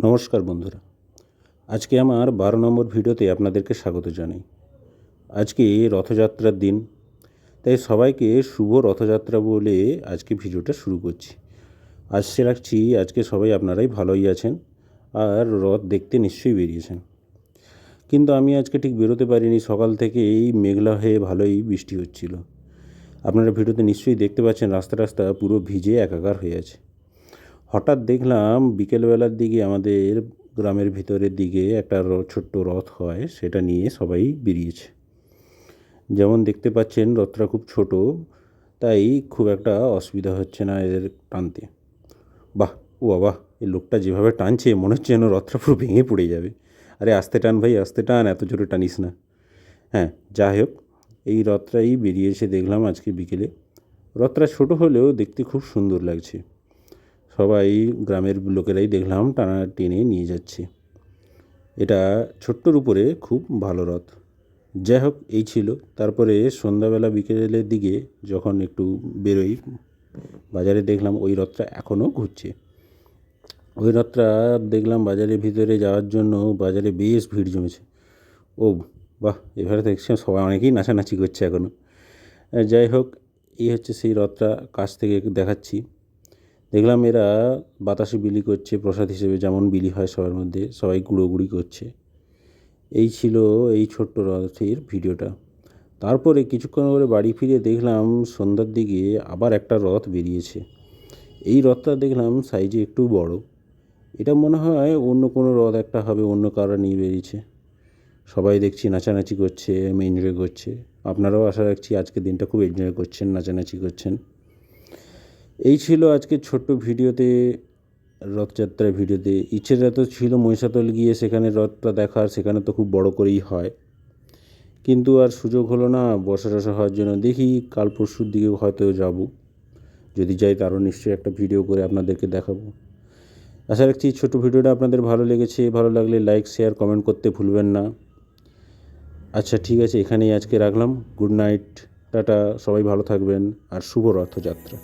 নমস্কার বন্ধুরা, আজকে আমার 12 নম্বর ভিডিওতে আপনাদেরকে স্বাগত জানাই। আজকে রথযাত্রার দিন, তাই সবাইকে শুভ রথযাত্রা বলে আজকে ভিডিওটা শুরু করছি। আশা রাখছি আজকে সবাই আপনারাই ভালোই আছেন আর রথ দেখতে নিশ্চয়ই বেরিয়েছেন। কিন্তু আমি আজকে ঠিক বেরোতে পারিনি, সকাল থেকেই মেঘলা হয়ে ভালোই বৃষ্টি হচ্ছিল। আপনারা ভিডিওতে নিশ্চয়ই দেখতে পাচ্ছেন রাস্তা পুরো ভিজে একাকার হয়ে আছে। হঠাৎ দেখলাম বিকেলবেলার দিকে আমাদের গ্রামের ভিতরের দিকে একটা ছোট্ট রথ হয়, সেটা নিয়ে সবাই বেরিয়েছে। যেমন দেখতে পাচ্ছেন রথটা খুব ছোট, তাই খুব একটা অসুবিধা হচ্ছে না এদের টানতে। বাহ, ও বাবা, এই লোকটা যেভাবে টানছে মনে হচ্ছে যেন রথটা পুরো ভেঙে পড়ে যাবে। আরে আস্তে টান ভাই, আস্তে টান, এত জোরে টানিস না। হ্যাঁ, যাই হোক, এই রথটাই বেরিয়েছে দেখলাম আজকে বিকেলে। রথটা ছোট হলেও দেখতে খুব সুন্দর লাগছে। সবাই গ্রামের লোকেরাই দেখলাম টানা টেনে নিয়ে যাচ্ছে। এটা ছোট্টর উপরে খুব ভালো রথ। যাই হোক, এই ছিল। তারপরে সন্ধ্যাবেলা বিকেলের দিকে যখন একটু বেরোই বাজারে, দেখলাম ওই রথটা এখনও ঘুরছে। ওই রথটা দেখলাম বাজারের ভিতরে যাওয়ার জন্য বাজারে বেশ ভিড় জমেছে। ও বাহ, এবারে দেখছি সবাই অনেকেই নাচানাচি করছে এখনও। যাই হোক, এই হচ্ছে সেই রথটা, কাছ থেকে দেখাচ্ছি। দেখলাম এরা বাতাসে বিলি করছে প্রসাদ হিসেবে, যেমন বিলি হয় সবার মধ্যে, সবাই গুঁড়োগুড়ি করছে। এই ছিল এই ছোট্ট রথের ভিডিওটা। তারপরে কিছুক্ষণ পরে বাড়ি ফিরে দেখলাম সন্ধ্যার দিকে আবার একটা রথ বেরিয়েছে। এই রথটা দেখলাম সাইজে একটু বড়। এটা মনে হয় অন্য কোনো রথ একটা হবে, অন্য কারো নিয়ে বেরিয়েছে। সবাই দেখছি নাচানাচি করছে, এনজয় করছে। আপনারাও আশা রাখছি আজকের দিনটা খুব এনজয় করছেন, নাচানাচি করছেন। এই ছিল আজকের ছোট্ট ভিডিওতে, রথযাত্রার ভিডিওতে। ইচ্ছেটা তো ছিল মহিষাদল গিয়ে সেখানে রথটা দেখার, সেখানে তো খুব বড় করেই হয়, কিন্তু আর সুযোগ হলো না বর্ষা টসা হওয়ার জন্য। দেখি কাল পরশুর দিকে হয়তো যাব, যদি যাই তারও নিশ্চয়ই একটা ভিডিও করে আপনাদেরকে দেখাবো। আশা রাখছি ছোটো ভিডিওটা আপনাদের ভালো লেগেছে। ভালো লাগলে লাইক, শেয়ার, কমেন্ট করতে ভুলবেন না। আচ্ছা, ঠিক আছে, এখানেই আজকে রাখলাম। গুড নাইট, টাটা, সবাই ভালো থাকবেন আর শুভ রথযাত্রা।